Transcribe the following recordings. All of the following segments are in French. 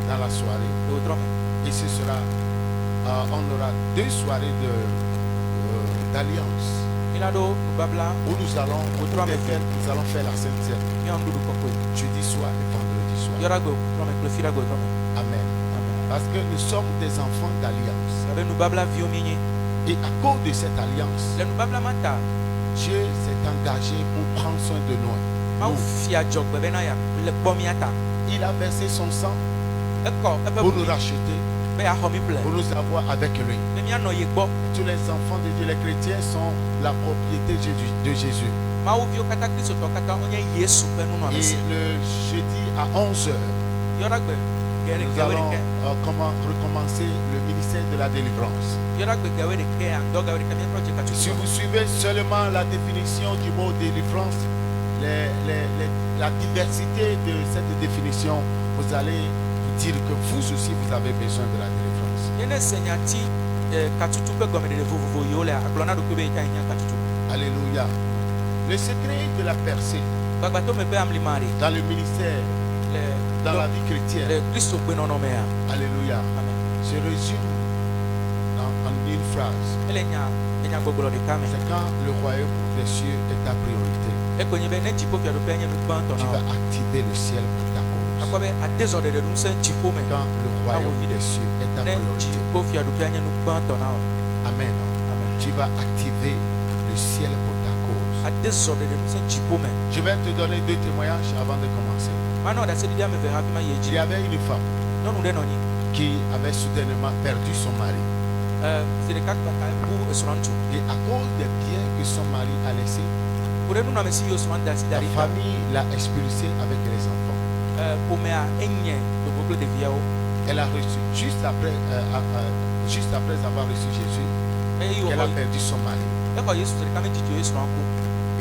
dans la soirée. Et ce sera, on aura 2 soirées d'alliance où nous allons faire la Sainte Seine. Jeudi soir et vendredi soir. Amen. Parce que nous sommes des enfants d'alliance. Et à cause de cette alliance, Dieu s'est engagé pour prendre soin de nous. Il a versé son sang pour nous racheter, pour nous avoir avec lui. Tous les enfants de Dieu, les chrétiens, sont la propriété de Jésus. Et le jeudi à 11h, nous allons recommencer le ministère de la délivrance. Si vous suivez seulement la définition du mot délivrance, la diversité de cette définition, vous allez vous dire que vous aussi vous avez besoin de la délivrance. Alléluia. Le secret de la percée dans le ministère, dans la vie chrétienne. Alléluia. Je résume en une phrase. C'est quand le royaume des cieux est ta priorité, tu vas activer le ciel pour ta cause. Quand le royaume des cieux est ta priorité, amen, tu vas activer le ciel pour ta cause. Je vais te donner 2 témoignages avant de commencer. Il y avait une femme qui avait soudainement perdu son mari. Et à cause des biens que son mari a laissés, la famille l'a expulsé avec les enfants. Elle a reçu, juste après avoir reçu Jésus, qu'elle a perdu son mari.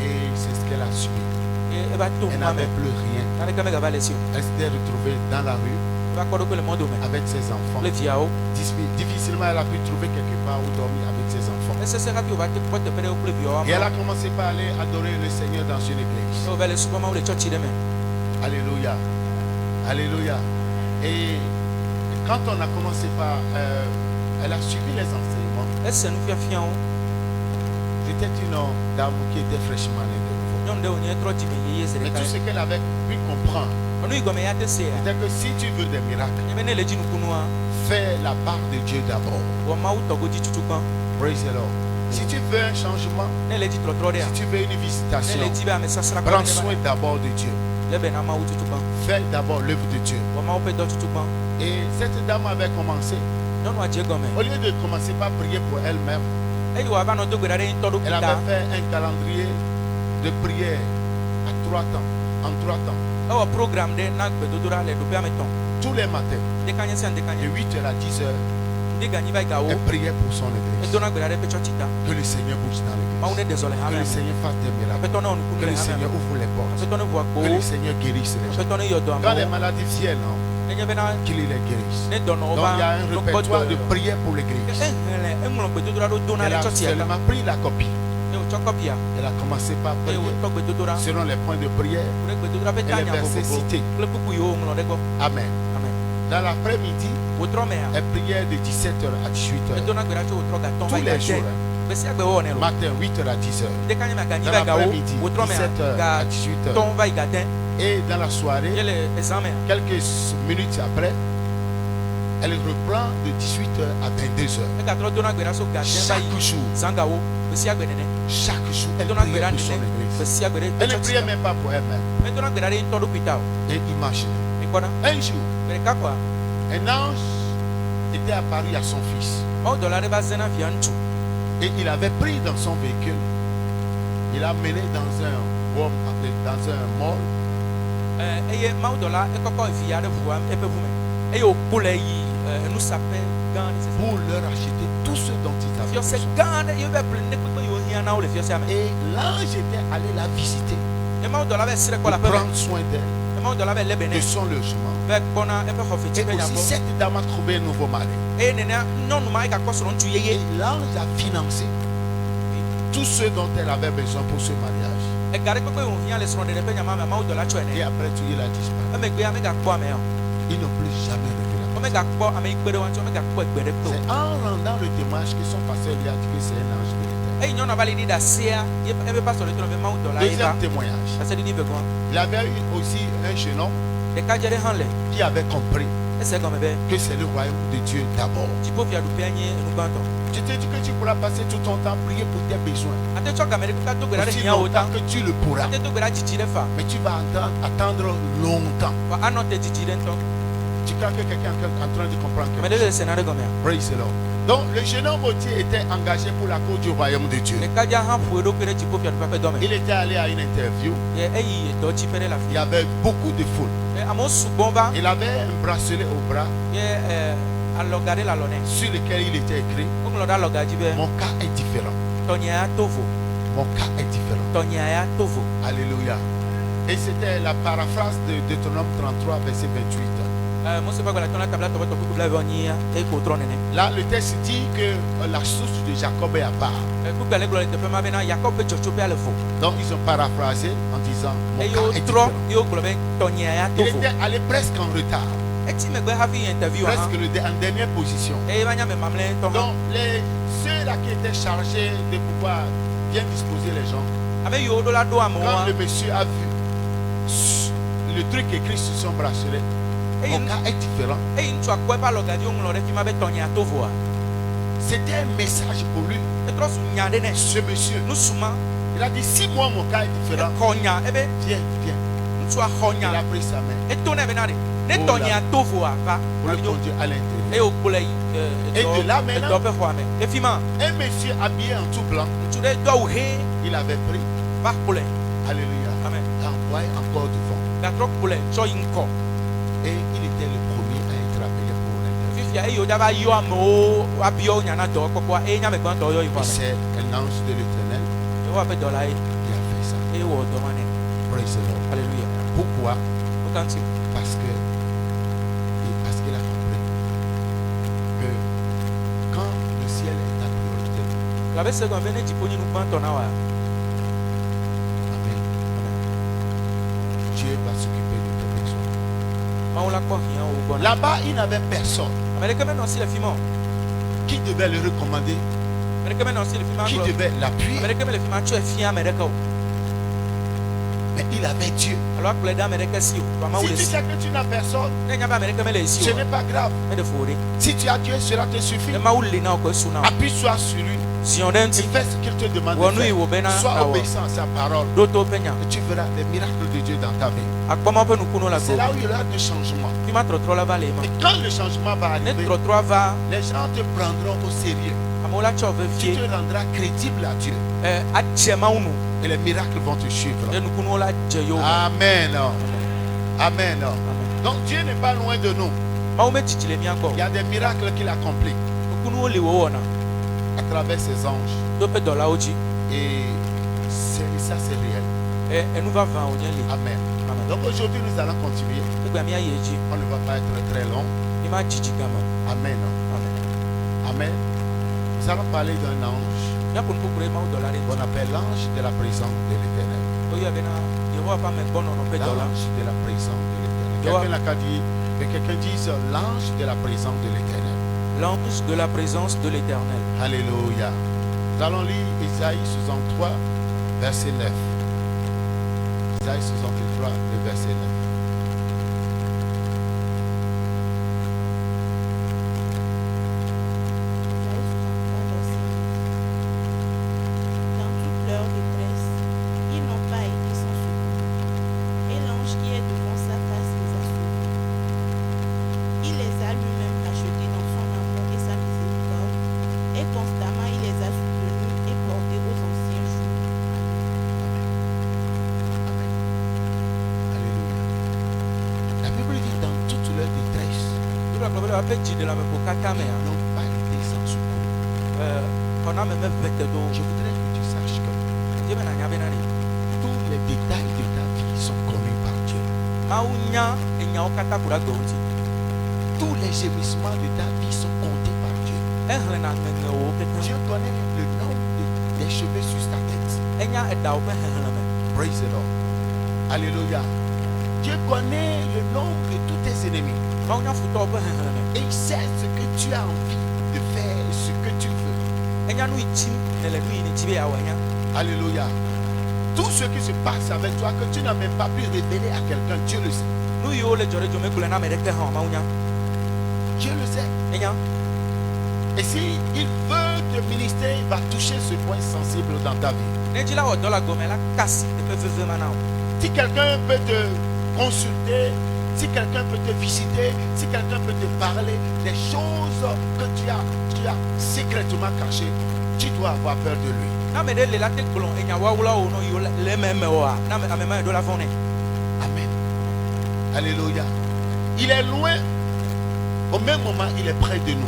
Et c'est ce qu'elle a subi. Elle n'avait plus rien. Elle s'était retrouvée dans la rue avec ses enfants. Difficilement elle a pu trouver quelque part où dormir avec ses enfants. Et elle a commencé par aller adorer le Seigneur dans une église. Alléluia. Alléluia. Et quand on a commencé par... elle a suivi les enseignements. C'était une dame qui était fraîchement née de nouveau. Mais tout ce qu'elle avait pu comprendre, c'est que si tu veux des miracles, fais la part de Dieu d'abord. Praise the Lord. Si tu veux un changement, si tu veux une visitation, prends soin d'abord de Dieu. Fais d'abord l'œuvre de Dieu. Et cette dame avait commencé. Au lieu de commencer par prier pour elle-même, elle avait fait un calendrier de prière à 3 temps, en 3 temps. Tous les matins, de 8h à 10h, elle priait pour son église. Que le Seigneur bouge dans l'église. Que le Seigneur fasse des miracles. Que le Seigneur ouvre les portes. Que le Seigneur guérisse les gens. Quand les maladies viennent, qu'il les guérisse. Donc il y a un répertoire de prière pour l'église. Elle a seulement pris la copie. Elle a commencé par prier selon les points de prière et les versets cités. Amen. Dans l'après-midi, elle priait de 17h à 18h. Tous les jours. Matin, 8h à 10h. Dans l'après-midi, 17h à 18h. Et dans la soirée, quelques minutes après, elle reprend de 18h à 22h. Chaque jour, elle priait pour son église. Elle ne priait même pas pour elle-même. Et imaginez, un jour, un ange était apparu à son fils. Et il avait pris dans son véhicule. Il a mené dans un mall. Pour leur acheter tout ce dont ils avaient besoin. Et l'ange était allé la visiter pour prendre soin d'elle, de son logement. Et aussi cette dame a trouvé un nouveau mari. Et l'ange a financé tout ce dont elle avait besoin pour ce mariage. Et après tout, il a disparu. Ils n'ont plus jamais revu la en rendant le témoignage que son pasteur lui a dit que c'est un ange de l'Éternel. Deuxième témoignage. Il y avait eu aussi un jeune homme qui avait compris que c'est le royaume de Dieu d'abord. Je te dis que tu pourras passer tout ton temps à prier pour tes besoins. Aussi longtemps que tu le pourras. Mais tu vas attendre longtemps. Tu crois que quelqu'un est en train de comprendre quelque chose? Praise the Lord. Donc le jeune homme aussi était engagé pour la cause du royaume de Dieu. Il était allé à une interview. Il y avait beaucoup de foule. Il avait un bracelet au bras sur lequel il était écrit: mon cas est différent. Mon cas est différent. Alléluia. Et c'était la paraphrase de Deutéronome 33, verset 28. Là, le texte dit que la source de Jacob est à part. Donc, ils ont paraphrasé en disant: mon cas est différent. Il était allé presque en retard. Presque en dernière position. Donc, ceux-là qui étaient chargés de pouvoir bien disposer les gens, quand le monsieur a vu le truc écrit sur son bracelet, mon cas est différent. C'était un message pour lui. Ce monsieur, il a dit: si moi mon cas est différent, viens, viens. Il a pris sa main pour le conduire à l'intérieur. Et de là maintenant, un monsieur habillé en tout blanc, il avait pris. Alléluia. Envoyé encore devant. Et il était le premier à être appelé pour l'interview. C'est un ange de l'Éternel qui a fait ça. Praise the Lord. Alléluia. Pourquoi? Parce qu'il a compris que quand le ciel est ta priorité, amen, Dieu va s'occuper de tes besoins. Là-bas, il n'avait personne qui devait le recommander, qui devait l'appuyer. Mais il avait Dieu. Si tu sais que tu n'as personne, ce n'est pas grave. Si tu as Dieu, cela te suffit. Appuie-toi sur lui. Et fais ce qu'il te demande de faire. Sois obéissant à sa parole. Et tu verras les miracles de Dieu dans ta vie. C'est là où il y aura du changement. Et quand le changement va arriver, les gens te prendront au sérieux. Tu te rendras crédible à Dieu. Et les miracles vont te suivre. Amen. Amen. Donc Dieu n'est pas loin de nous. Il y a des miracles qu'il accomplit à travers ses anges. Et ça c'est réel. Amen. Donc aujourd'hui nous allons continuer. On ne va pas être très long. Amen. Amen. Nous allons parler d'un ange qu'on appelle l'ange de la présence de l'Éternel. L'ange de la présence de l'Éternel. Quelqu'un dise l'ange de la présence de l'Éternel. L'ange de la présence de l'Éternel. Alléluia. Nous allons lire Isaïe 63, verset 9. Isaïe 63, le verset 9. Je voudrais que tu saches que tous les détails de ta vie sont connus par Dieu. Tous les gémissements de ta vie sont comptés par Dieu. Dieu connaît le nom des cheveux sur ta tête. Praise the Lord. Alléluia. Dieu connaît le nom de tous tes ennemis. Et il sait ce que tu as envie de faire, ce que tu veux. Alléluia. Tout ce qui se passe avec toi, que tu n'as même pas pu révéler à quelqu'un, Dieu le sait. Dieu le sait. Et s'il veut te ministrer, il va toucher ce point sensible dans ta vie. Si quelqu'un peut te consulter, si quelqu'un peut te visiter, si quelqu'un peut te parler des choses que tu as secrètement cachées, tu dois avoir peur de lui. Amen. Alléluia. Il est loin. Au même moment, il est près de nous.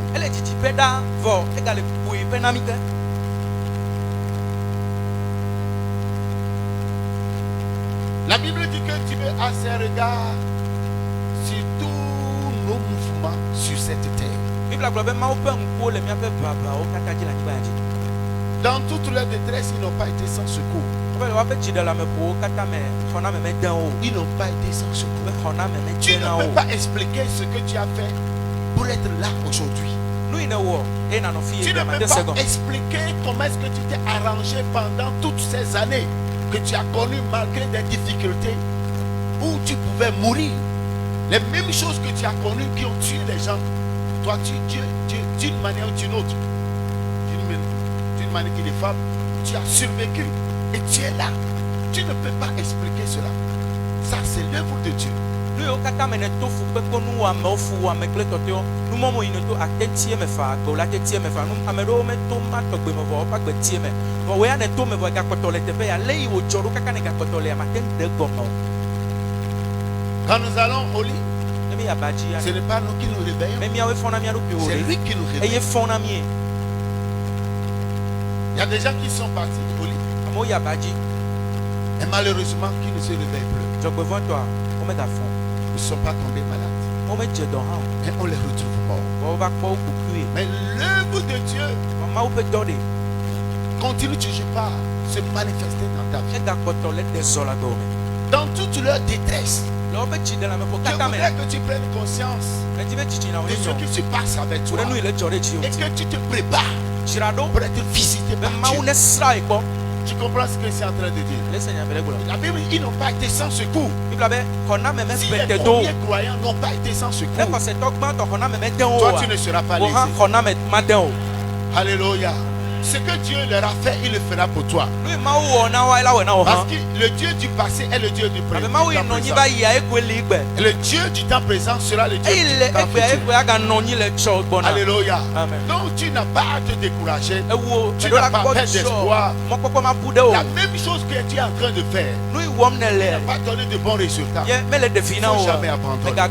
La Bible dit que Dieu a ses regards sur tous nos mouvements sur cette terre. Dans toute leur détresse, ils n'ont pas été sans secours. Ils n'ont pas été sans secours. Tu ne peux pas expliquer ce que tu as fait pour être là aujourd'hui. Tu ne peux pas expliquer comment est-ce que tu t'es arrangé pendant toutes ces années que tu as connues malgré des difficultés où tu pouvais mourir. Les mêmes choses que tu as connues qui ont tué les gens. Toi, d'une manière ou d'une autre, d'une manière qui est femme, tu as survécu et tu es là. Tu ne peux pas expliquer cela. Ça, c'est l'œuvre de Dieu. Quand nous allons au lit, ce n'est pas nous qui nous réveillons, c'est lui qui nous réveille. Il y a des gens qui sont partis au lit et malheureusement qui ne se réveillent plus. Ils ne sont pas tombés malades, mais on les retrouve morts. Mais l'œuvre de Dieu continue toujours pas se manifester dans ta vie. Dans toute leur détresse, je voudrais que tu prennes conscience de ce qui se passe avec toi et que tu te prépares pour être visité par Dieu. Tu comprends ce que c'est en train de dire? La Bible, ils n'ont pas été sans secours. Si les premiers croyants n'ont pas été sans secours, toi tu ne seras pas lésé. Alléluia. Ce que Dieu leur a fait, il le fera pour toi. Parce que le Dieu du passé est le Dieu du présent. Et le Dieu du temps présent sera le Dieu du temps futur. Alléluia. Donc tu n'as pas à te décourager. Tu n'as pas peur d'espoir. La même chose que tu es en train de faire n'a pas donné de bons résultats. Il ne faut jamais abandonner.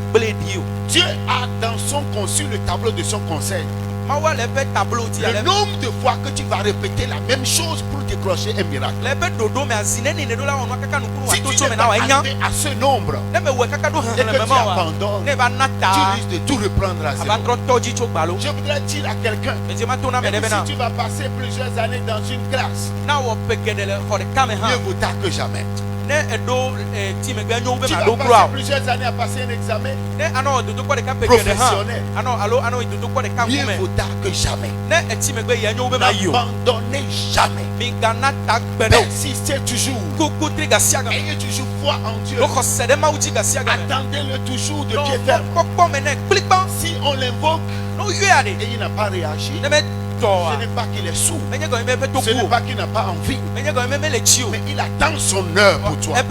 Dieu a dans son conçu le tableau de son conseil. Le nombre de fois que tu vas répéter la même chose pour décrocher un miracle. Si tu n'es pas arrivé à ce nombre et que tu abandonnes, tu risques de tout reprendre à zéro. Je voudrais dire à quelqu'un, même si tu vas passer plusieurs années dans une classe, mieux vaut tard que jamais. Tu vas passer plusieurs années à passer un examen professionnel. Mieux vaut tard que jamais. N'abandonnez jamais. Persistez toujours. Ayez toujours foi en Dieu. Attendez-le toujours de pied ferme. Si on l'invoque et il n'a pas réagi, ce n'est pas qu'il est sourd, ce n'est pas qu'il n'a pas envie, mais il attend son heure pour toi. Il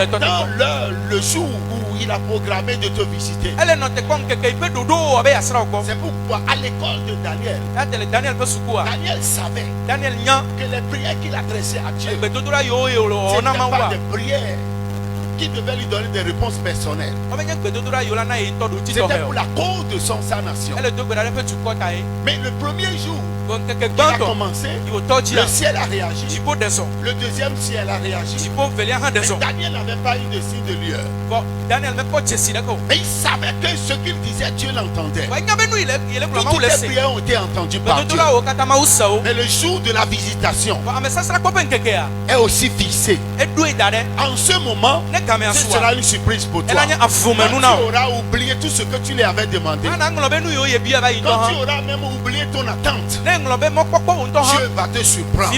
attend le jour où il a programmé de te visiter. C'est pourquoi à l'école de Daniel, Daniel savait que les prières qu'il adressait à Dieu, ce n'étaient pas des prières qui devaient lui donner des réponses personnelles. C'était pour la cause de sa nation. Mais le premier jour qu'il a commencé, le ciel a réagi. Le deuxième ciel a réagi. Mais Daniel n'avait pas eu de signe de lueur. Mais il savait que ce qu'il disait, Dieu l'entendait. Toutes les prières ont été entendues par Dieu. Mais le jour de la visitation est aussi fixé. En ce moment, Ce sera une surprise pour toi. Quand tu auras oublié tout ce que tu lui avais demandé, quand tu auras même oublié ton attente, Dieu va te surprendre.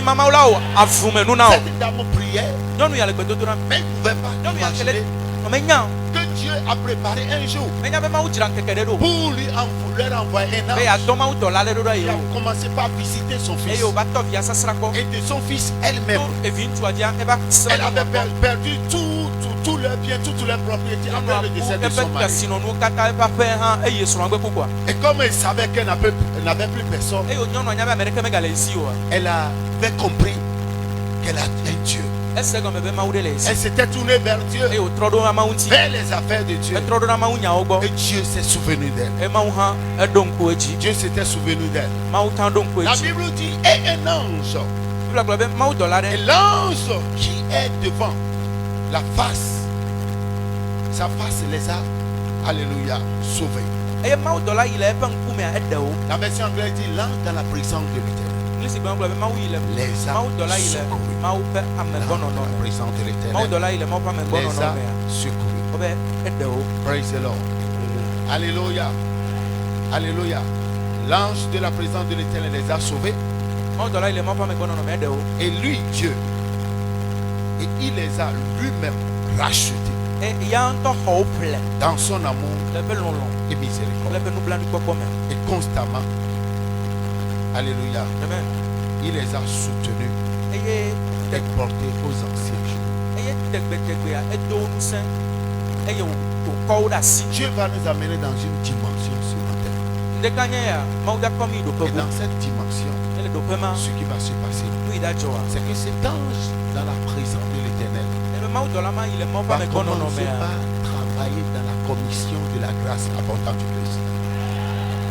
Cette dame priait, mais il ne pouvait pas imaginer que Dieu a préparé un jour pour leur envoyer un ange. Il a commencé par visiter son fils. Et de son fils elle-même. Elle avait perdu tout leur bien, toutes leurs propriétés après le décès de son mari. Et comme elle savait qu'elle n'avait plus personne, elle avait compris qu'elle a un Dieu. Elle s'était tournée vers Dieu, vers les affaires de Dieu. Et Dieu s'est souvenu d'elle. Dieu s'était souvenu d'elle. La Bible dit, et un ange. Et l'ange qui est devant la face, sa face les a, alléluia, sauvés. La version anglaise dit, l'ange dans la prison de l'Éternel les a secourus. Dans la prison de l'Éternel les a secourus. Praise the Lord. Alléluia. Alléluia. L'ange de la présence de l'Éternel les a sauvés. Et lui, Dieu, et il les a lui-même rachetés dans son amour et miséricorde. Et constamment, alléluia, il les a soutenus et portés aux anciens jours. Dieu va nous amener dans une dimension ce matin. Et dans cette dimension, ce qui va se passer, c'est que cet ange dans la présence de l'Éternel va commencer par travailler dans la commission de la grâce abondante du Christ.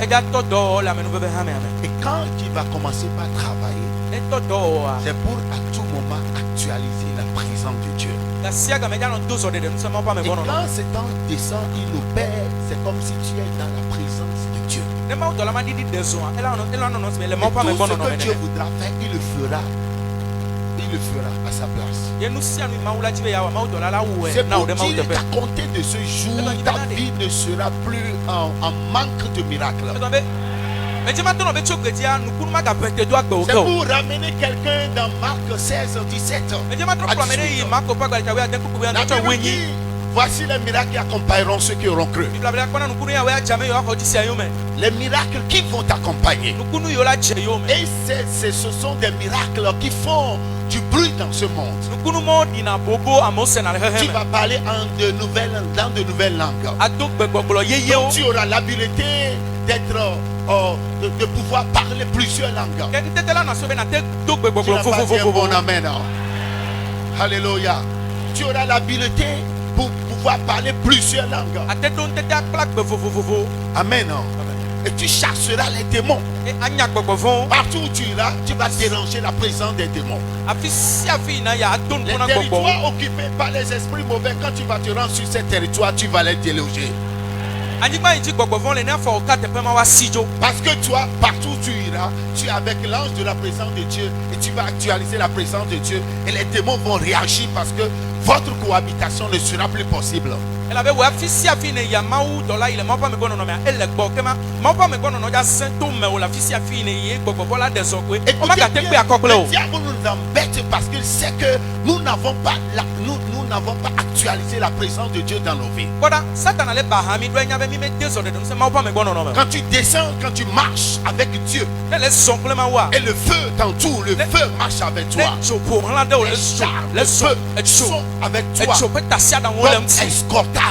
Et quand il va commencer par travailler, c'est pour à tout moment actualiser la présence de Dieu. Et quand cet ange descend, il opère, c'est comme si tu es dans la présence de Dieu. Et tout ce que Dieu voudra faire, il le fera. Il le fera à sa place. C'est pour dire qu'à compter de ce jour, ta vie ne sera plus en manque de miracles. C'est pour ramener quelqu'un dans Marc 16, 17. Voici les miracles qui accompagneront ceux qui auront cru. Les miracles qui vont t'accompagner. Et ce sont des miracles qui font du bruit dans ce monde. Tu vas parler dans de nouvelles langues. Donc tu auras l'habileté d'être de pouvoir parler plusieurs langues. Tu n'as pas dit un bon amen. Alléluia. Tu auras l'habileté pour pouvoir parler plusieurs langues. Amen. Et tu chasseras les démons. Partout où tu iras, tu vas déranger la présence des démons. Les territoires occupés par les esprits mauvais, quand tu vas te rendre sur ces territoires, tu vas les déloger. Parce que toi, partout où tu iras, tu es avec l'ange de la présence de Dieu et tu vas actualiser la présence de Dieu et les démons vont réagir parce que votre cohabitation ne sera plus possible. Et Dieu le diable nous embête parce qu'il sait que nous n'avons pas actualisé la présence de Dieu dans nos vies. Quand tu descends, quand tu marches avec Dieu, et le feu t'entoure, le feu marche avec toi. Les feux sont avec toi. Comme escortage.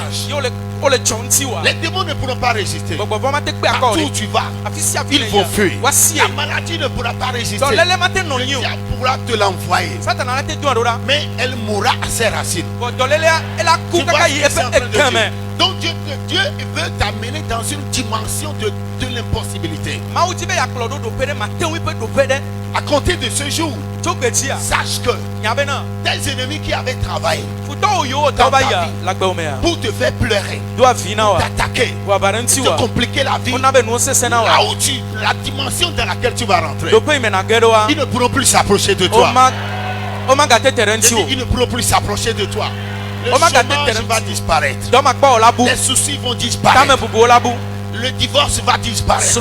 Les démons ne pourront pas résister. Partout où tu vas, ils vont fuir. La maladie ne pourra pas résister. Le diable pourra te l'envoyer, mais elle mourra à ses racines. Tu vois ce que c'est en train de dire. Donc Dieu veut t'amener dans une dimension de l'impossibilité. À compter de ce jour, sache que tes ennemis qui avaient travaillé dans ta vie pour te faire pleurer, t'attaquer, te compliquer la vie, là où la dimension dans laquelle tu vas rentrer, ils ne pourront plus s'approcher de toi. Ils ne pourront plus s'approcher de toi. Le chômage va disparaître. Les soucis vont disparaître. Le divorce va disparaître.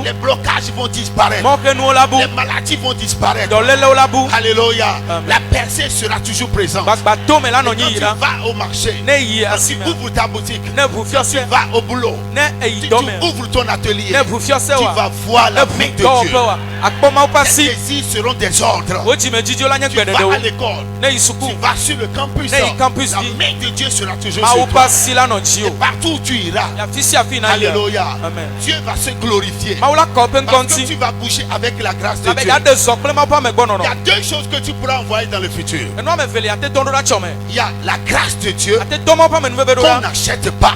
Les blocages vont disparaître. Les maladies vont disparaître. Alléluia. La percée sera toujours présente. Et quand tu vas au marché, quand tu ouvres ta boutique, quand tu vas au boulot, si tu ouvres ton atelier, tu vas voir la main de Dieu. Tes désirs seront des ordres. Tu vas à l'école, tu vas sur le campus, la main de Dieu sera toujours sur toi. Et partout où tu iras, alléluia, Dieu va se glorifier. Parce que tu vas bouger avec la grâce de Dieu. Il y a deux choses que tu pourras envoyer dans le futur. Il y a la grâce de Dieu qu'on n'achète pas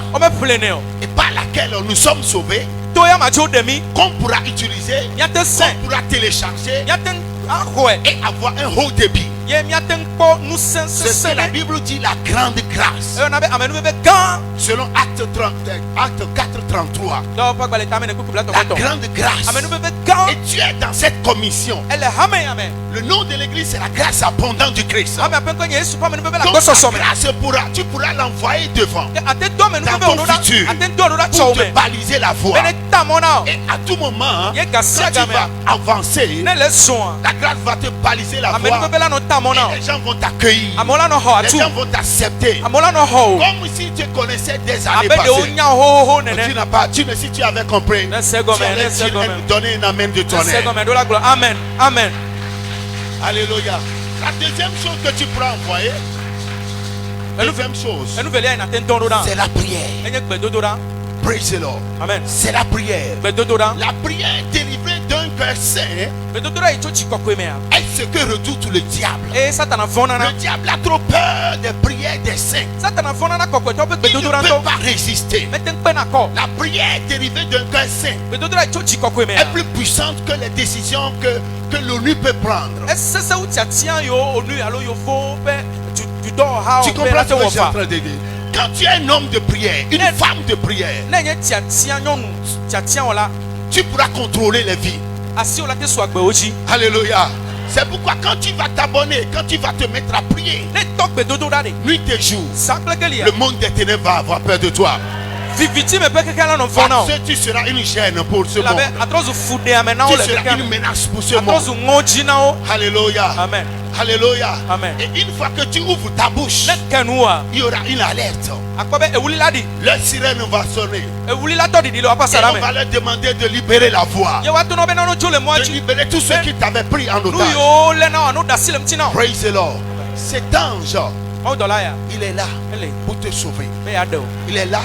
et par laquelle nous sommes sauvés, qu'on pourra utiliser, qu'on pourra télécharger et avoir un haut débit. C'est ce que la Bible dit, la grande grâce. Selon Acte 4:33. La grande grâce. Et tu es dans cette commission. Le nom de l'église, c'est la grâce abondante du Christ. Donc la grâce, tu pourras l'envoyer devant dans ton futur pour te baliser la voie. Et à tout moment, quand tu vas avancer, la grâce va te baliser la voie. Et les gens vont t'accueillir. Les gens vont t'accepter. Comme si tu connaissais des années passées. Si tu avais compris, tu allais donner un amen de tonnerre. Amen. Amen. Alléluia. La deuxième chose que tu pourras envoyer, deuxième chose, c'est la prière. Praise the Lord. Amen. C'est la prière. La prière délivrée d'un cœur saint est ce que redoute le diable. Le diable a trop peur des prières des saints. Il ne peut pas résister. La prière dérivée d'un cœur saint est plus puissante que les décisions que l'ONU peut prendre. Tu comprends ce que je suis en train de dire? Quand tu es un homme de prière, une femme de prière, tu pourras contrôler les vies. Alléluia. C'est pourquoi quand tu vas t'abonner, quand tu vas te mettre à prier, nuit et jour, le monde des ténèbres va avoir peur de toi. Parce que tu seras une gêne pour ce monde. Tu seras une menace pour ce monde. Alléluia. Amen. Alléluia. Amen. Et une fois que tu ouvres ta bouche, il y aura une alerte. Le sirène va sonner. Et on va leur demander de libérer la voie. De libérer tous ceux qui t'avaient pris en otage. Praise the Lord. Cet ange, il est là pour te sauver. Il est là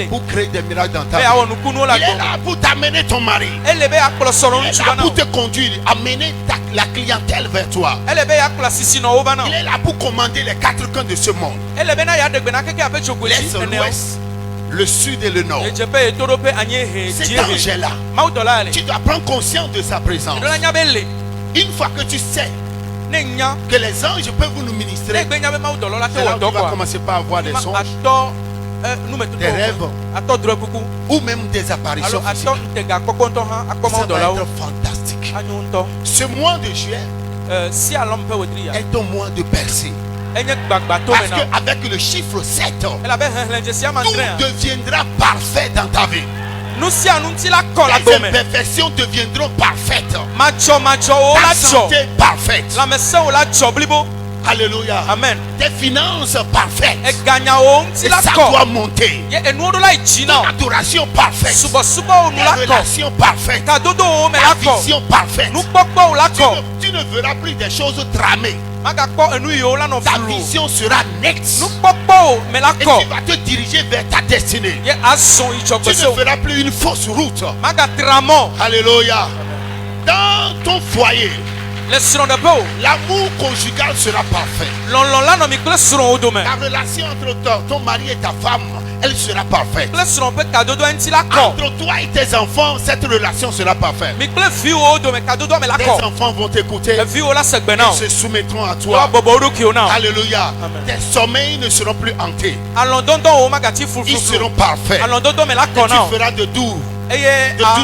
pour créer des miracles dans ta vie. Il est là pour t'amener ton mari. Il est là pour te conduire, amener la clientèle vers toi. Il est là pour commander les quatre coins de ce monde. L'est, l'ouest, le sud et le nord. Cet ange est là. Tu dois prendre conscience de sa présence. Une fois que tu sais que les anges peuvent nous ministrer, c'est là où tu vas commencer par avoir des songes, des rêves ou même des apparitions physiques. Ça va être fantastique. Ce mois de juillet est un mois de percée. Parce qu'avec le chiffre 7, tout deviendra parfait dans ta vie. Les imperfections deviendront parfaites. Ta santé parfaite. Alléluia. Amen. Tes finances parfaites. Et ça doit monter. Ton adoration parfaite. Tes relations parfaites. Ta vision parfaite. Tu ne verras plus des choses tramées. Ta vision sera nette. Et tu vas te diriger vers ta destinée. Tu ne verras plus une fausse route. Alléluia. Dans ton foyer, l'amour conjugal sera parfait. La relation entre ton mari et ta femme, elle sera parfaite. Entre toi et tes enfants, cette relation sera parfaite. Tes enfants vont t'écouter. Ils se soumettront à toi. Alléluia. Tes sommeils ne seront plus hantés. Ils seront parfaits. Et tu feras de doux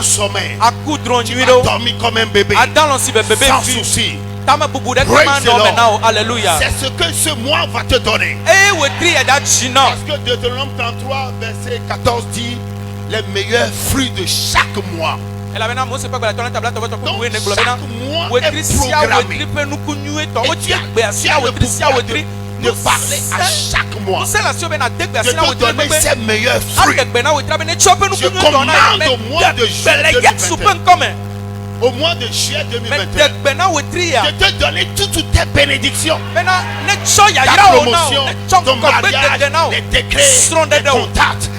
sommeil. Tu vas dormir comme un bébé. Sans souci. Praise the Lord. Alléluia. C'est ce que ce mois va te donner. Parce que Deutéronome 33, verset 14 dit les meilleurs fruits de chaque mois. Donc chaque mois est programmé. Et tu as le pouvoir de parler à chaque mois, de te donner ses meilleurs fruits. Je commande au mois de juillet 2021. Au mois de juillet 2021, de te donner toutes tes bénédictions, ta promotion, ton mariage, les décrets, les contacts,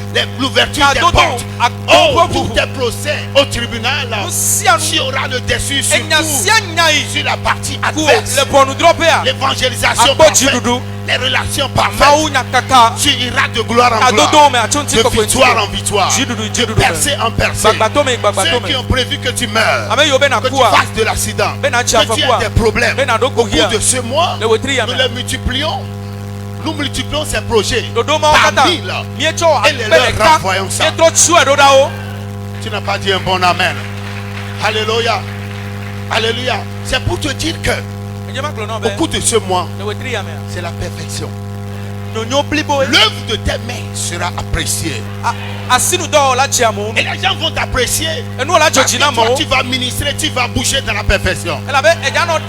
l'ouverture des portes. Oh, pour tes procès au tribunal, tu auras le dessus sur la partie adverse. L'évangélisation parfaite, les relations parfaites. Tu iras de gloire en gloire, de victoire en victoire, de percée en percée. Ceux qui ont prévu que tu meurs, que tu fasses de l'accident, que tu aies des problèmes, au cours de ce mois, nous les multiplions. Nous multiplions ces projets par 1000 et les leur renvoyons ça. Tu n'as pas dit un bon amen. Alléluia. Alléluia. C'est pour te dire que au cours de ce mois, c'est la perfection. L'œuvre de tes mains sera appréciée. Et les gens vont t'apprécier. Parce que toi, tu vas ministrer, tu vas bouger dans la perfection. Il y a un ange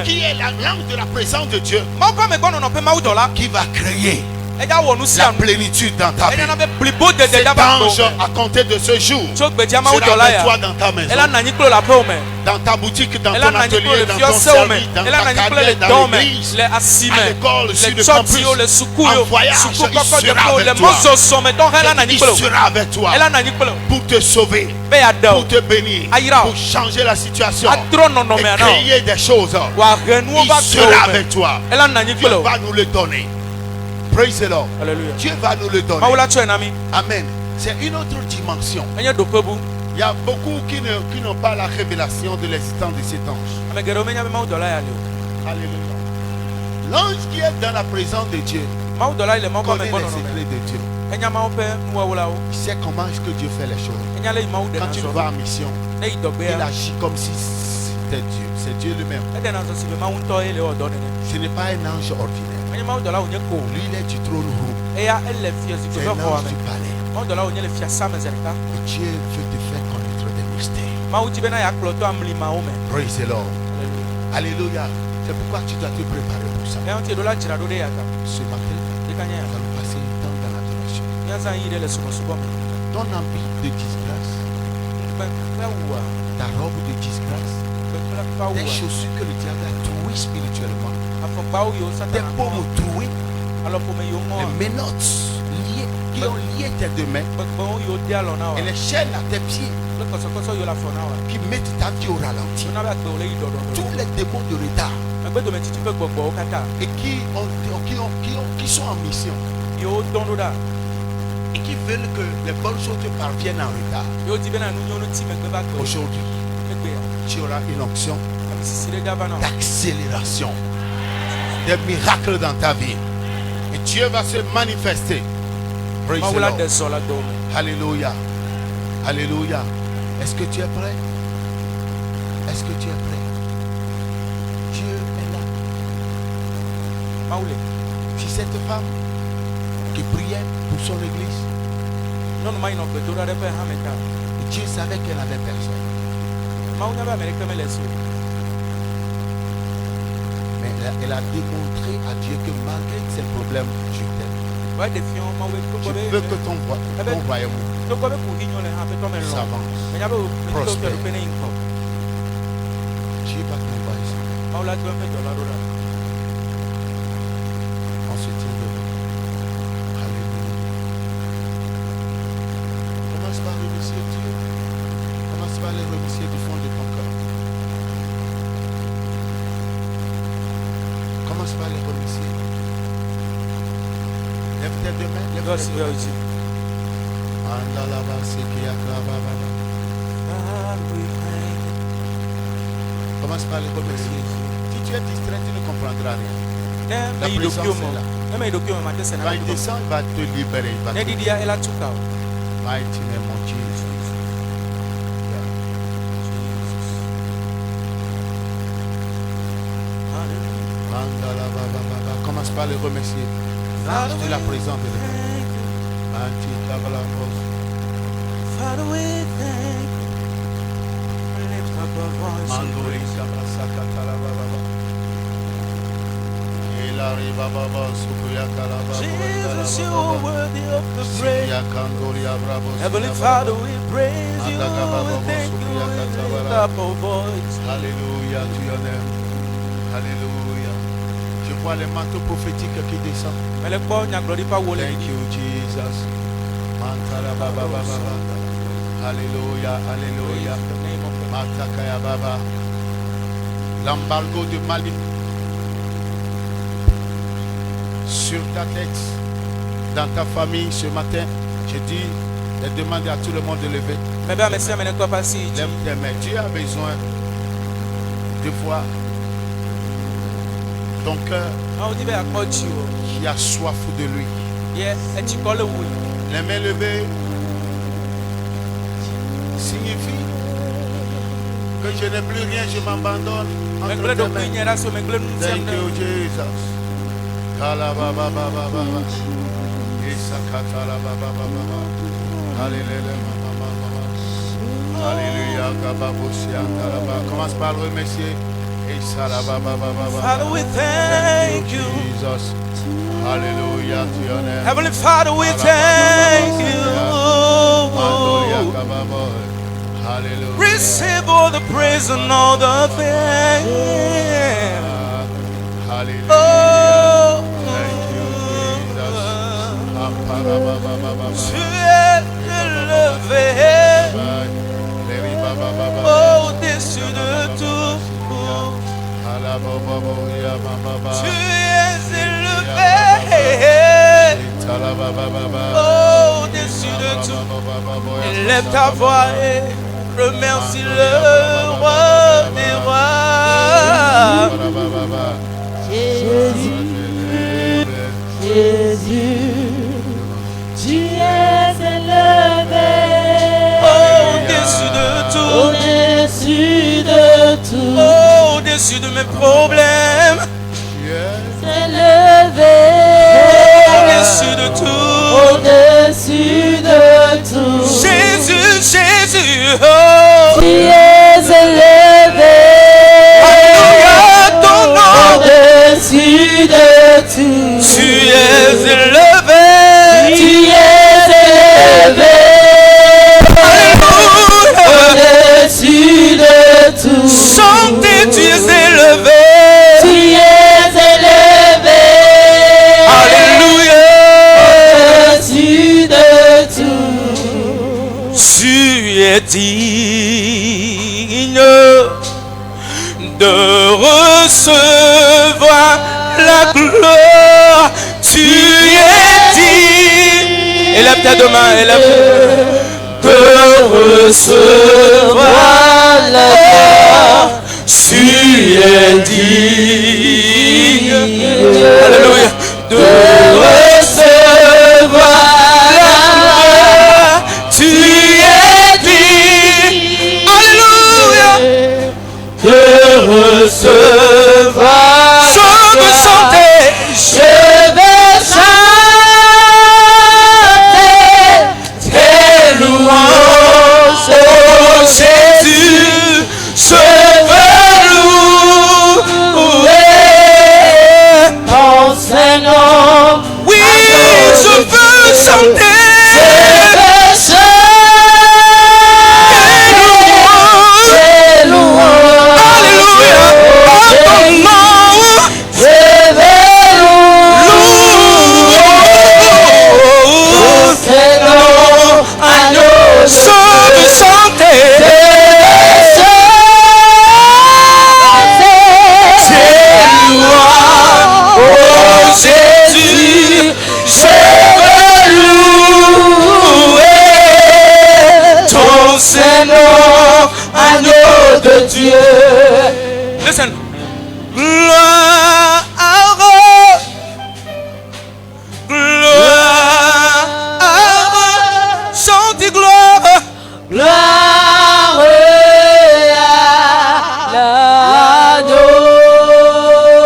qui est la langue de la présence de Dieu qui va créer la plénitude dans ta vie. Cet ange, à compter de ce jour, sera avec toi dans ta maison, dans ta boutique, dans ton atelier, dans ton service, dans ta carrière, dans l'église, à l'école, sur le campus, en voyage. Il sera avec toi pour te sauver, pour te bénir, pour changer la situation et créer des choses. Il sera avec toi. Dieu va nous le donner. Praise the Lord. Alléluia. Dieu va nous le donner. Amen. C'est une autre dimension. Il y a beaucoup qui n'ont pas la révélation de l'existence de cet ange. Alléluia. L'ange qui est dans la présence de Dieu connaît les secrets de Dieu. Il sait comment est-ce que Dieu fait les choses. Quand tu vas en mission, il agit comme si c'était Dieu. C'est Dieu lui-même. Ce n'est pas un ange ordinaire. Lui, il est du trône roux. C'est un ange du palais. Et Dieu veut te faire connaître des mystères. Praise the Lord. Alléluia. C'est pourquoi tu dois te préparer pour ça. Ce matin, nous allons passer un temps dans l'adoration. Ton habit de disgrâce, ta robe de disgrâce, des chaussures que le diable a trouées spirituellement, des paumes trouées, les menottes liées, qui ont lié tes deux mains, et les chaînes à tes pieds qui mettent ta vie au ralenti. Tous les démons de retard et qui sont en mission et qui veulent que les bonnes choses te parviennent en retard. Aujourd'hui, tu auras une onction d'accélération, des miracles dans ta vie. Et Dieu va se manifester. Praise the Lord. Alléluia. Alléluia. Est-ce que tu es prêt? Est-ce que tu es prêt? Dieu est là. Si cette femme qui priait pour son église, Dieu savait qu'elle avait personne. Mais elle a démontré à Dieu que malgré ses problèmes, je t'aime. Je veux que ton royaume s'avance, prospère. Dieu va t'envoyer ça. On se tient debout. Alléluia. Commence par remercier Dieu. Commence par les remercier du fond de ton cœur. Commence par les remercier. Lève tes deux mains. Lève tes deux mains. Commence par les remercier. Si tu es distrait, tu ne comprendras rien. La présence est là. Quand il descend, il va te libérer. Il va te libérer. Mighty name of Jesus. Commence par le remercier. C'est la présence de Dieu. Father, we thank you. Lift up our voice. Jesus, you are worthy of the praise. Heavenly Father, we praise you. We thank you. We lift up our voice. Alléluia to your name. Alléluia. Je vois les manteaux prophétiques qui descendent. Thank you, Jesus. Alléluia, alléluia. Matakaya Baba. L'embargo de Mali sur ta tête, dans ta famille ce matin, je dis, je demande à tout le monde de lever. Lève tes mains. Tu as besoin de voir ton cœur qui a soif de lui. Les mains levées signifie que je n'ai plus rien, je m'abandonne entre tes mains. Thank you, Jesus. Alléluia. Commence par le remercier. Father, we thank you. Jesus. Hallelujah to your name. Heavenly Father, we thank you. Hallelujah. Receive all the praise and all the fame. Hallelujah. Oh, thank you, Jesus. Tu es élevé, au-dessus de tout. Tu es élevé, au-dessus de tout. Élève ta voix et remercie le roi des rois. Jésus, tu es élevé, au-dessus de tout, au-dessus de tout, au-dessus de mes problèmes, élevé, au-dessus de tout, au-dessus de tout. Jésus, Jésus, oh, tu es élevé, alléluia, ton nom, au-dessus de tout. tu es élevé, tu es élevé, alléluia, au-dessus de tout. chantez, tu es élevé, Tu es élevé, alléluia, au-dessus de tout. tu es digne de recevoir la gloire, tu es digne, élève tes deux mains, élève, de recevoir la gloire, tu es digne, alléluia, de recevoir la gloire, tu es digne, alléluia, de recevoir. Je veux chanter, Je vais chanter tes louanges, oh Jésus, je veux louer ton Saint-Nom. oui, je veux chanter Je vais chanter tes louanges. alléluia, en ton nom, Je vais louer ton Saint-Nom. Agneau de je veux chanter tes louanges, oh Jésus, je veux louer ton Saint-Nom, agneau de Dieu. Listen. Gloire, gloire, chantez gloire, Gloire à l'agneau.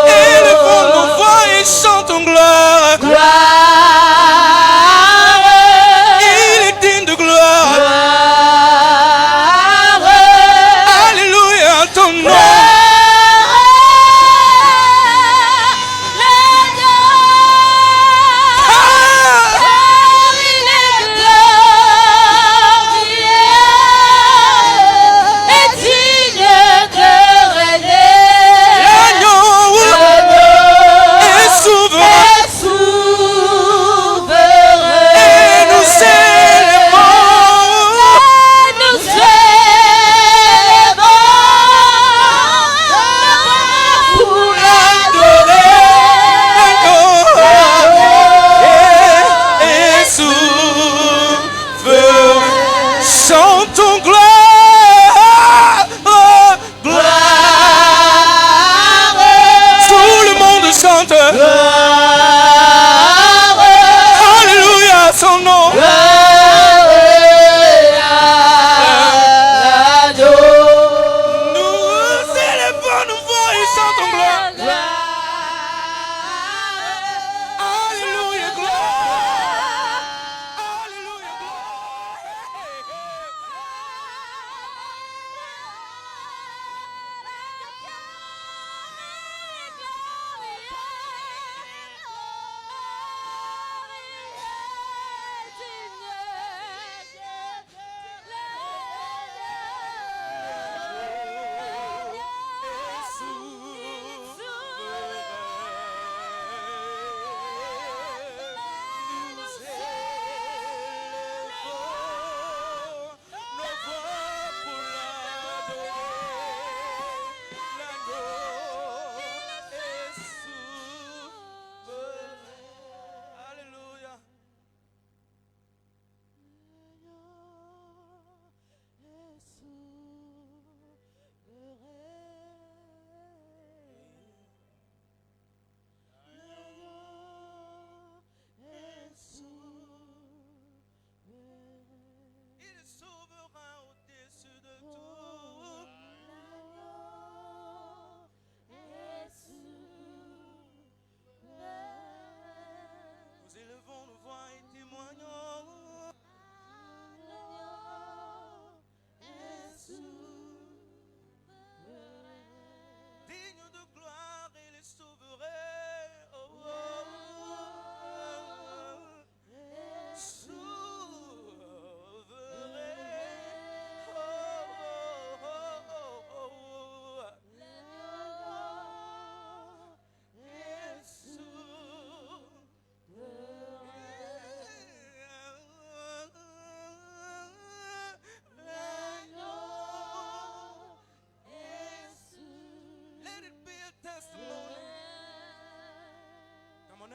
élevons chante ton gloire. Tout le monde chante. Alléluia, son nom. Nous élevons nos voix et chantons gloire. Alléluia, gloire. Alléluia,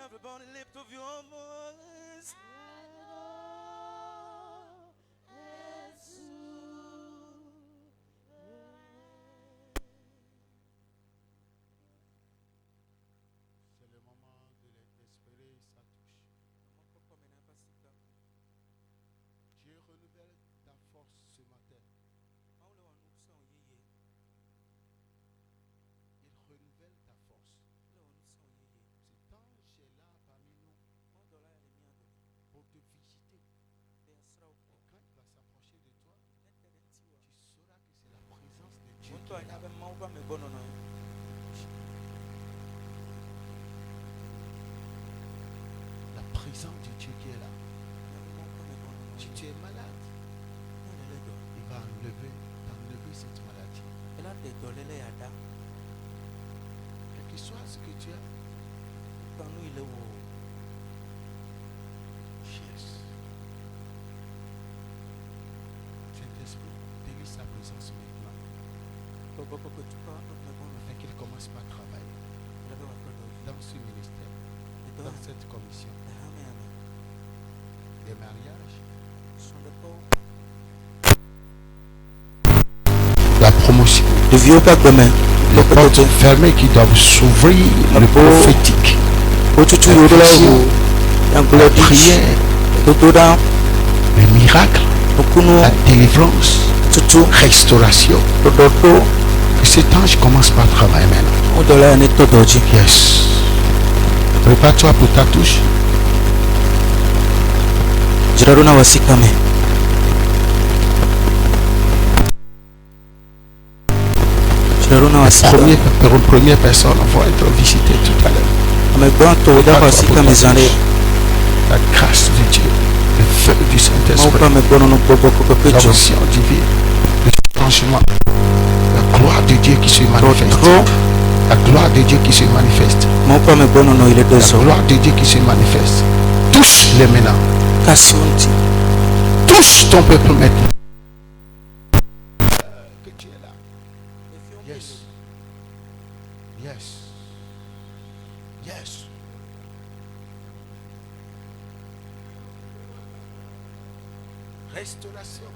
everybody lift up your voice. C'est le moment d'espérer sa touche. Dieu renouvelle ta force ce matin. Il renouvelle ta force. Cet ange est là parmi nous pour te visiter. Et quand il va s'approcher de toi, tu sauras que c'est la présence de Dieu qui est là. La présence de Dieu qui est là. Si tu es malade, il va t'enlever cette maladie. Quel que soit ce que tu as, yes. Saint-Esprit, délivre sa présence maintenant. Afin qu'il commence par travailler dans ce ministère, dans cette commission. Les mariages, la promotion, les portes fermées qui doivent s'ouvrir, le prophétique, la prière, le miracle, la délivrance, restauration. Que cet ange commence par travailler maintenant. Yes. Prépare-toi pour ta touche. Première personne va être visitée tout à l'heure. La grâce de Dieu, le feu du Saint-Esprit, l'onction divine, le changement, la gloire de Dieu qui se manifeste. La gloire de Dieu qui se manifeste. La gloire de Dieu qui se manifeste. Touche-les maintenant. Touche ton peuple maintenant. Que tu es là. Yes. Yes. Yes. Restauration.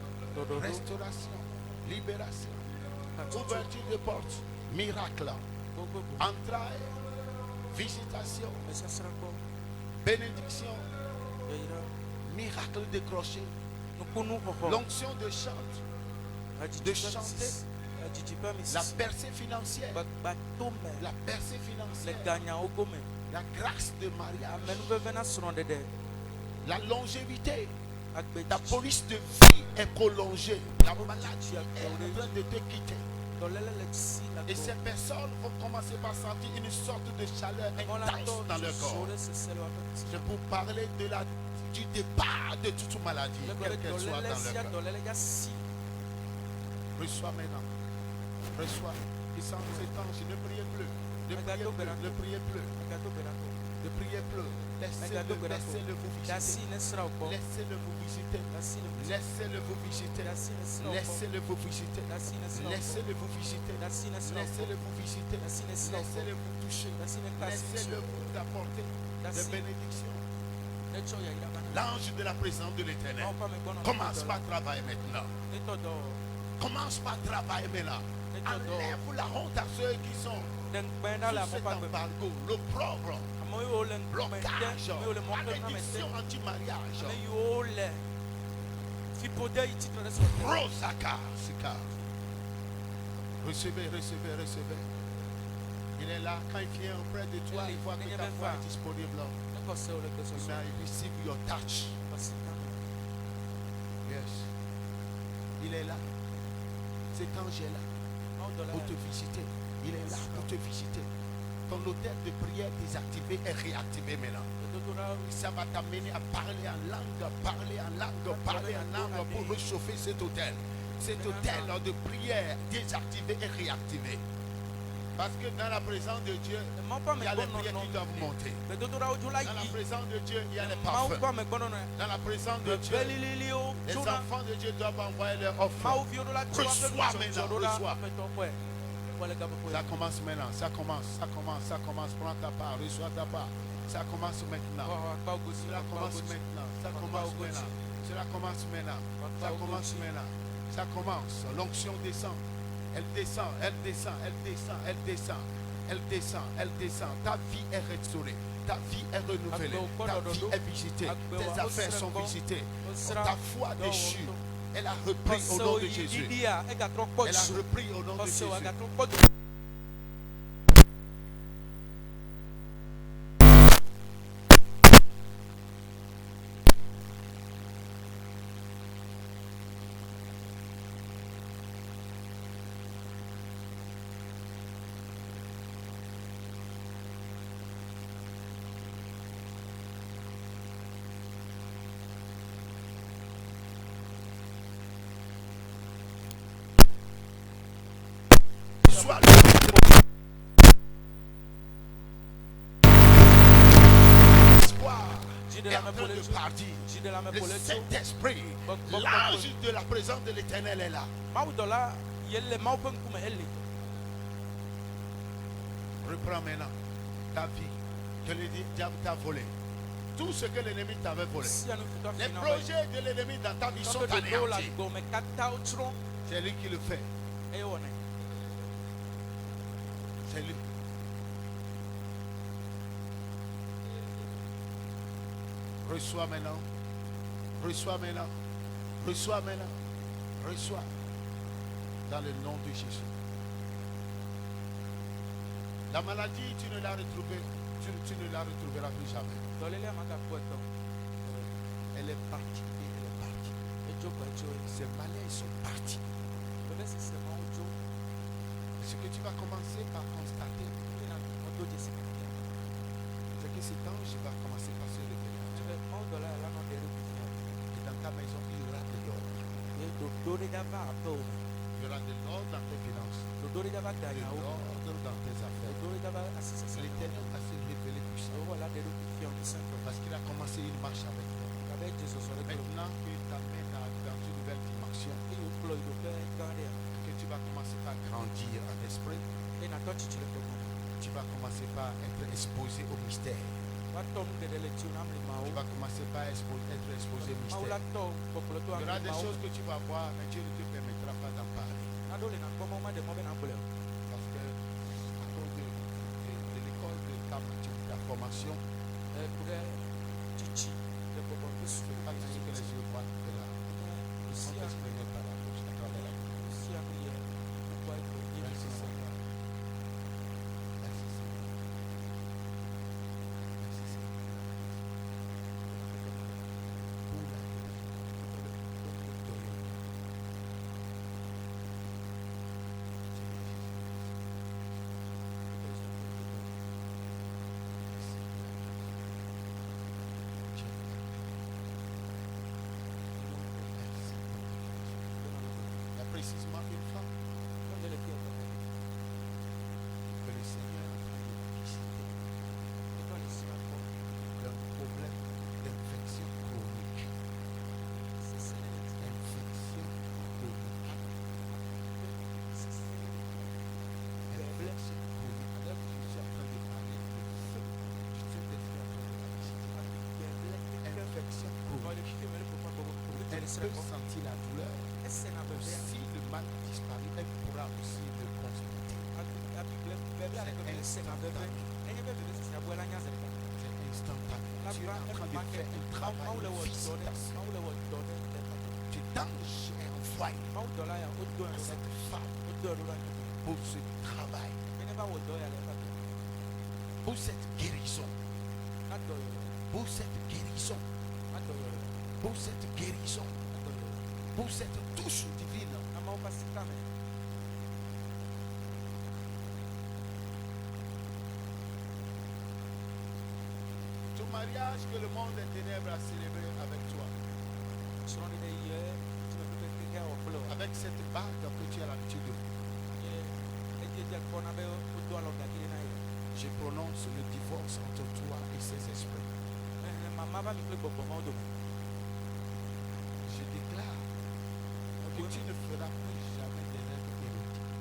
restauration, libération, ouverture de portes, miracle, entrailles, visitation, bénédiction, miracle décroché, l'onction de chante, de chanter, la percée financière, la percée financière, la grâce de mariage, la longévité, la police de vie est prolongée, la maladie est en train de te quitter. Et ces personnes vont commencer par sentir une sorte de chaleur intense dans leur corps. Je vous parler du départ de toute maladie, quelle qu'elle soit dans leur corps. Reçois maintenant. Reçois. Et sans cet ange, ne priez plus. Ne priez plus. Ne priez plus. Ne priez plus. Laissez-le vous visiter. Laissez-le vous visiter. Laissez-le vous visiter. Laissez-le vous visiter. Laissez-le vous visiter. Laissez-le vous visiter. Laissez-le vous toucher. Laissez-le vous apporter des bénédictions. L'ange de la présence de l'Éternel commence par travailler maintenant. Commence par travailler maintenant. Enlève la honte à ceux qui sont sous cet embargo, l'opprobre, blocage, malédiction anti-mariage. Rosaka, Sika. Recevez, recevez, recevez. Il est là. Quand il vient auprès de toi, il voit que ta foi est disponible. Il receive your touch. Yes. Il est là. Cet ange est là pour te visiter. Il est là pour te visiter. Ton hôtel de prière désactivé est réactivé maintenant. Ça va t'amener à parler en langue, parler en langue, parler en langue pour réchauffer cet hôtel. Cet hôtel de prière désactivé et réactivé. Parce que dans la présence de Dieu, il y a les prières qui doivent monter. Dans la présence de Dieu, il y a les parfums. Dans la présence de Dieu, les enfants de Dieu doivent envoyer leur offre. Reçois maintenant, reçois. Ça commence maintenant, ça commence, ça commence, ça commence. Prends ta part, reçois ta part. Ça commence maintenant. Cela commence maintenant. Ça commence maintenant. Cela commence maintenant. Ça commence maintenant. Ça commence. L'onction descend. Elle descend, elle descend, elle descend, elle descend, elle descend, elle descend. Ta vie est restaurée, ta vie est renouvelée, ta vie est visitée, tes affaires sont visitées. Ta foi déchue, elle a repris au nom de Jésus. Elle a repris au nom de Jésus. Le Saint-Esprit, l'ange de la présence de l'Éternel est là. Reprends maintenant ta vie que le diable t'a volé. Tout ce que l'ennemi t'avait volé. Les projets de l'ennemi dans ta vie sont anéantis. C'est lui qui le fait. C'est lui. Reçois maintenant. Reçois maintenant. Reçois maintenant. Reçois. Dans le nom de Jésus. La maladie, tu ne la retrouveras, tu ne la retrouveras plus jamais. Elle est partie et elle est partie. Ces malais sont partis. Ce que tu vas commencer par constater, c'est que cet ange va commencer par se révéler. Et dans ta maison, il y aura de l'or. Il y aura de l'or dans tes finances. De l'or dans tes affaires. L'Éternel va se révéler puissant. Parce qu'il a commencé une marche avec toi. Maintenant qu'il t'amène dans une nouvelle dimension, que tu vas commencer par grandir en esprit, tu vas commencer par être exposé au mystère. Tu vas commencer par être exposé mystère. Il y aura des choses que tu vas voir, mais Dieu ne te permettra pas d'en parler. Parce que à cause de l'école de ta formation, ce n'est pas tout ce que les yeux voient de là. Ils sont exprimés par la bouche, à travers la bouche. Merci Seigneur. Merci Seigneur. Merci Seigneur. Pour la précisément une femme que le Seigneur est en train de visiter d'un problème d'infection chronique. Infection chronique. Infection chronique. Alors que je suis en train de parler de feu, je suis en train de parler infection chronique. Elle peut sentir la douleur. Si le mal disparaît, elle pourra aussi le constater. C'est instantané. Tu es en train de faire un travail de visitation. Tu danges un foyer à cette femme pour ce travail, pour cette guérison, pour cette guérison, pour cette guérison, pour cette touche divine. Ton mariage que le monde des ténèbres a célébré avec toi, avec cette bague que tu as l'habitude de faire, je prononce le divorce entre toi et ces esprits. Je déclare que tu ne feras plus jamais des rêves érotiques.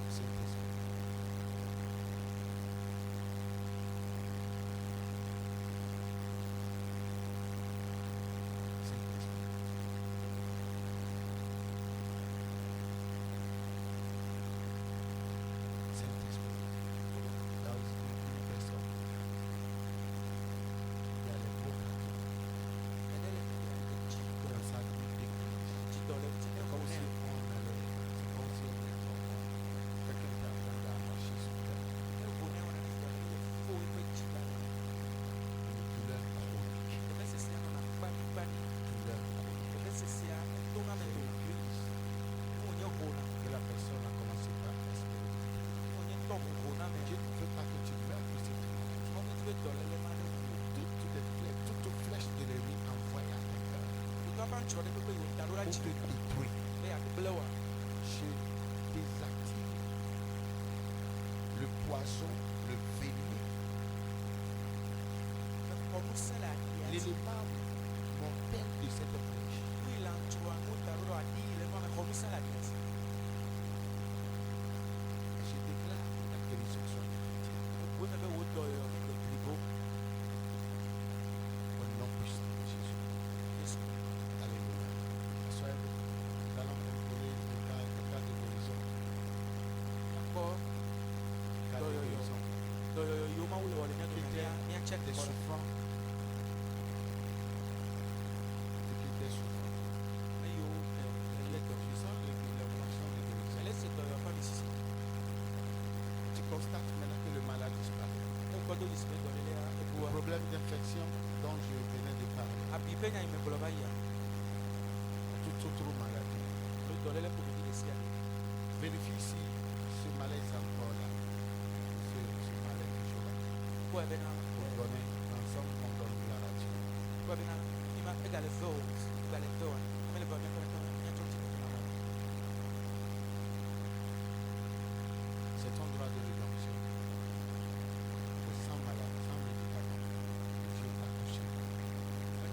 Saint-Esprit. Saint-Esprit. Saint-Esprit. Là où une personne, il y a les mots dans sa vie déclenche. Comme si on allait, comme si on était quelqu'un qui est en train d'arracher sur terre. Une douleur chronique. Douleur chronique. Que la personne a commencé par expérimenter. Dieu ne veut pas que tu meurs de cette maladie. Toute flèche de l'ennemi envoyée à ton cœur pour te détruire. Je désactive le poison, le vénéneux, l'élément mortel de cette flèche. Je déclare que la guérison soit immédiate. Au nom puissant de Jésus. Alléluia. Soyez-vous. Nous allons contrôler le cas de guérison. Cas de guérison. Des souffrants. Des souffrants. Je sens l'émotion de guérison. Tu constates maintenant que le malade disparaît. Le problème d'infection dont je venais de parler. Toute autre maladie. Vérifie si ce malaise est encore là. Ce malaise est là. Pour donner, ensemble, on donne la radio. C'est ton droit de rédemption. Que sans maladie, sans médicament, Dieu t'a touché.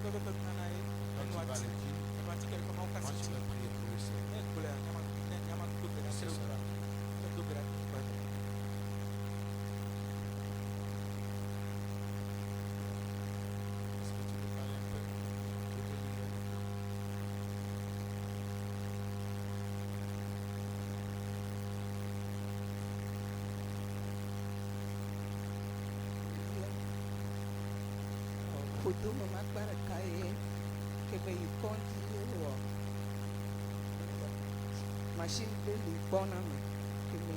Quand tu vas le dire, kodo mama kpara kaye kebe yi konti wo machine de li bona me kebe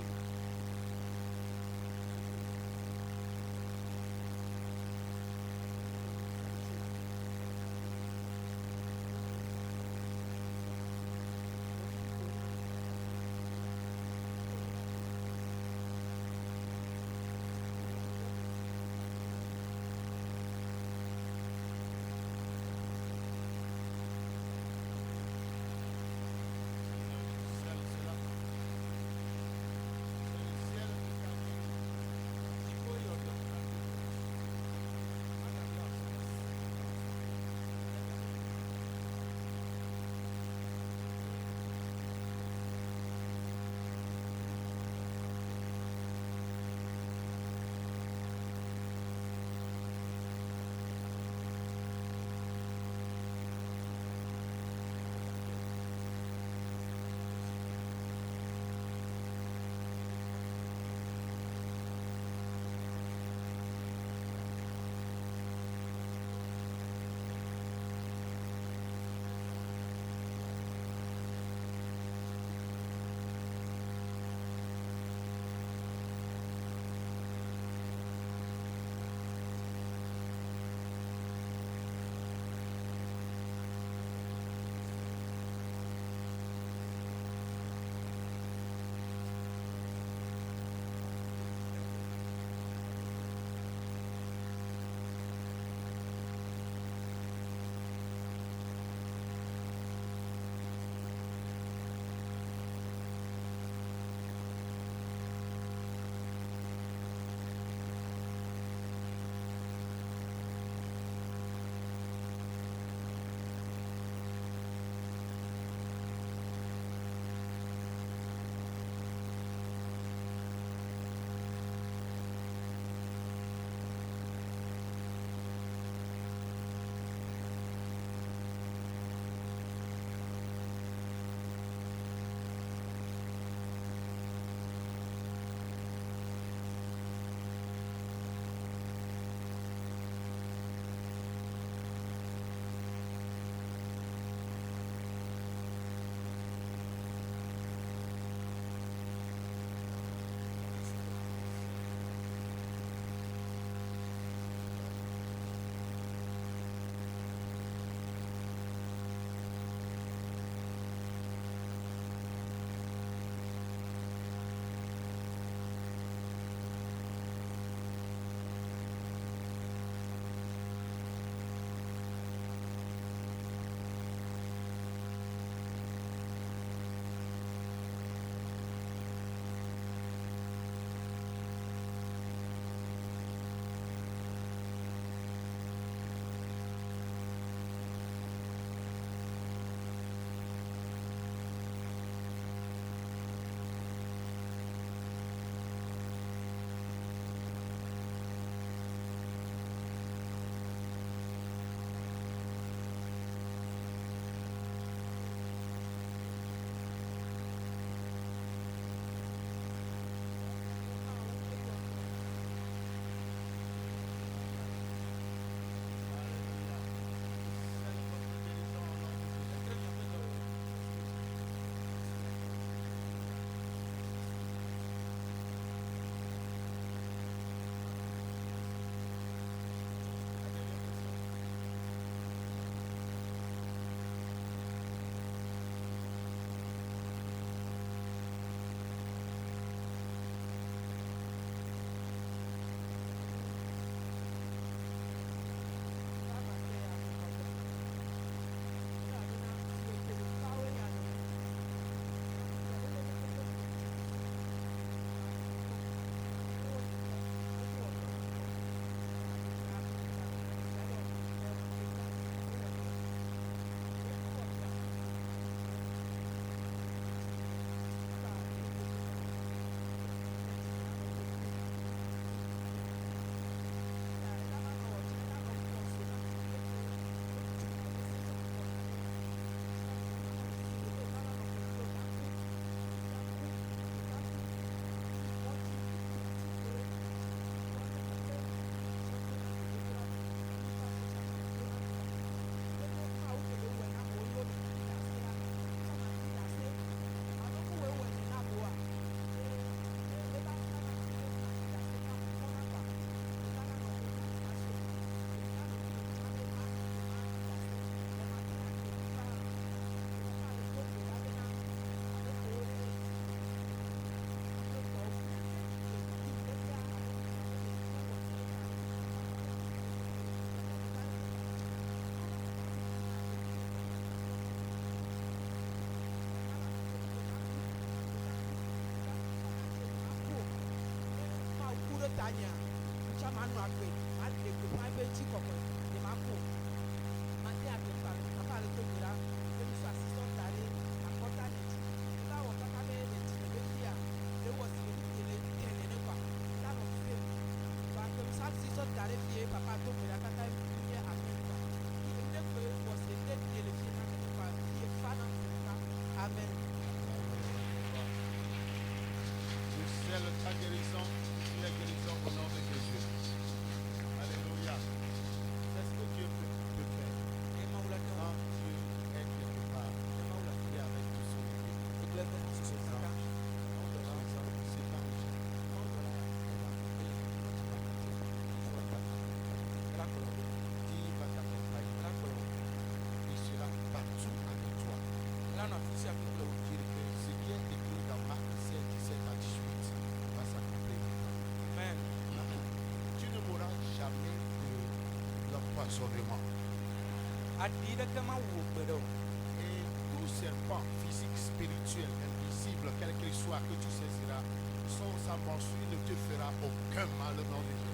tanya chama no agbe ade ko pa be ti kokko de ma ko ma ti ate pa papa le to mira e mi so assistant dare akota le ti ta wo kaka be le ti le bia e wo si le le tene ne kwa ta no fe ba ko sa assistant dare fie papa to mira kaka fie amen kwa e de ko wo se le ti le fie na kwa fie fa na amen. Je scelle ta guérison, la guérison au nom de Jésus. Alléluia. C'est ce que Dieu peut faire. Quand Dieu est quelque part, il est avec tout son équipe. C'est pas Dieu va t'accompagner. Il sera partout avec toi. Ce qui est écrit dans Marc 7, 17 à 18 va s'accomplir. Amen. Tu ne mourras jamais de l'empoisonnement. Et tout serpent physique, spirituel, invisible, quel qu'il soit, que tu saisiras, sa morsure ne te fera aucun mal au nom de Dieu.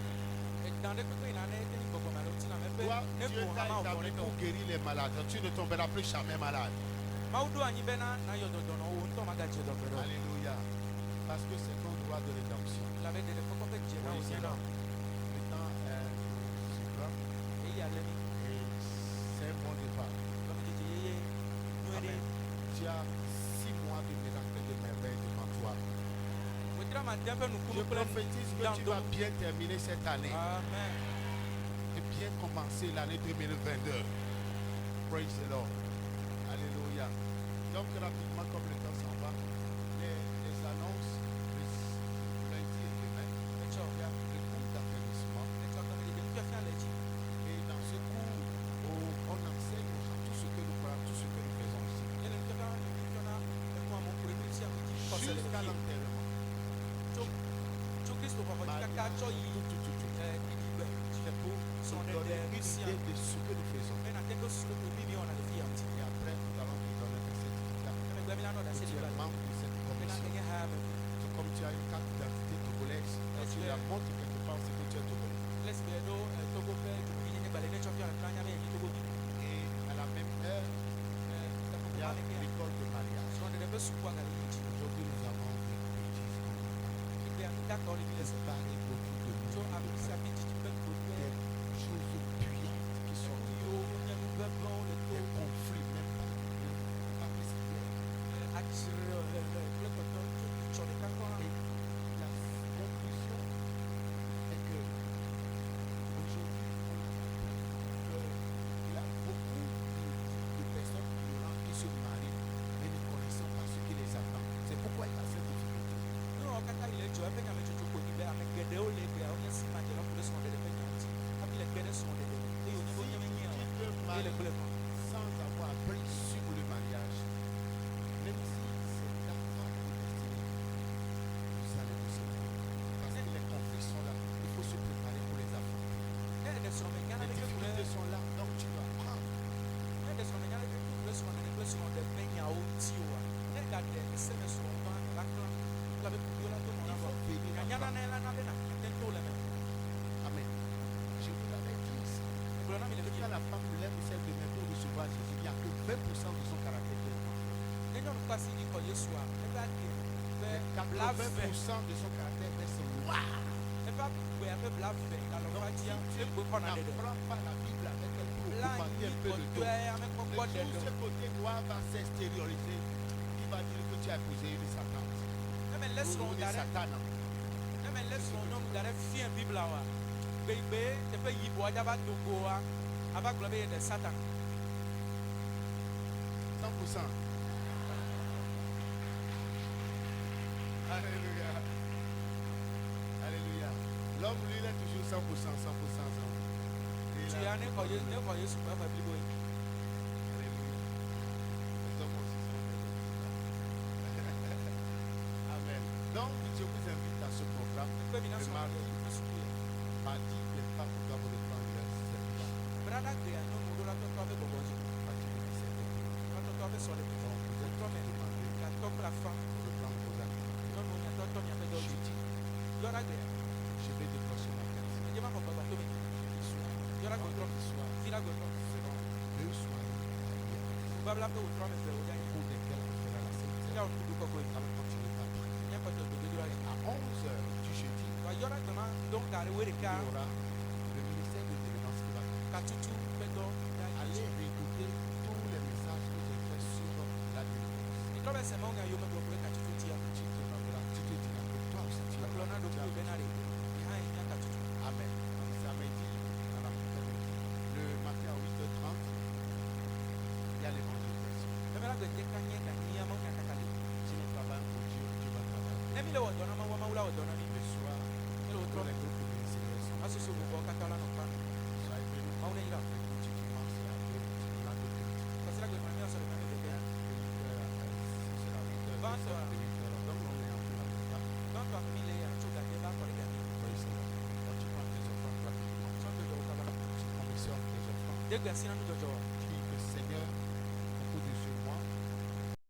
Toi, Dieu t'a établi pour guérir les malades. Tu ne tomberas plus jamais malade. Alléluia. Parce que c'est ton droit de rédemption. Le temps est suivant. Et c'est un bon départ. Amen. Tu as 6 mois de miracle de merveille devant toi. Je prophétise que tu vas bien terminer cette année. Amen. Et bien commencer l'année 2022. Praise the Lord. Alléluia. Donc rapidement, comme le temps s'en va, les annonces, lundi et demain, le cours d'affermissement. Et dans ce cours, on enseigne aux gens tout ce que nous croyons, tout ce que nous faisons ici. Jusqu'à l'enterrement. Sont donner une idée de ce que nous faisons. Et après, nous allons vous donner cette certificat. Tu es membre de cette commission. Comme tu as une carte d'identité togolaise, tu la montres quelque part, c'est que tu es togolais. Et à la même heure, il y a l'école de mariage. Aujourd'hui, nous avons des bêtises. C'est pas les beaucoup de nous. Des choses puissantes qui sont des conflits, même pas la conclusion est que aujourd'hui, il y a beaucoup de personnes qui se marient, mais ne connaissant pas ce qui les attend. C'est pourquoi il y a cette difficulté. Sans avoir appris sur le mariage, même si c'est ta femme destinée, vous allez vous séparer. Parce que les conflits sont là, il faut se préparer pour les affronter. Les difficultés sont là, donc tu dois apprendre. Amen. Je vous l'avais dit ici. Quand la femme lève celle de main pour recevoir Jésus, il n'y a que 20% de son caractère qui est mort. 80% de son caractère reste noir. Donc, si tu n'apprends pas la Bible avec elle pour augmenter un peu de dos, ce côté noir va s'extérioriser. Il va dire que tu as épousé une Satan. Ou une Satan. Alléluia. Alléluia. L'homme, lui, il est toujours 100%, 100%. Alléluia. Amen. Donc, je vous invite à ce programme. Le mardi, les femmes doivent reprendre leur certificat. Je vais Pendant que ce soir, seront 2 soirs pour lesquels on fera la Sainte. Nous allons continuer par prier. À 11h du jeudi, il y aura le ministère de délivrance qui va commencer. Allez écouter tous les messages que j'ai faits sur la délivrance. Tu te diras que toi aussi tu as Amen. Samedi, le matin à 8h30, il y a l'évangélisation. Si nous travaillons pour Dieu, Dieu va travailler. Le soir, tous les groupes de ministères sont soyez venus. Tu commences à Dieu, tu l'as de Dieu. Ce sera 8h. Donc on est en train de tu prends tes enfants gratuitement. Tu commissionnes tes enfants.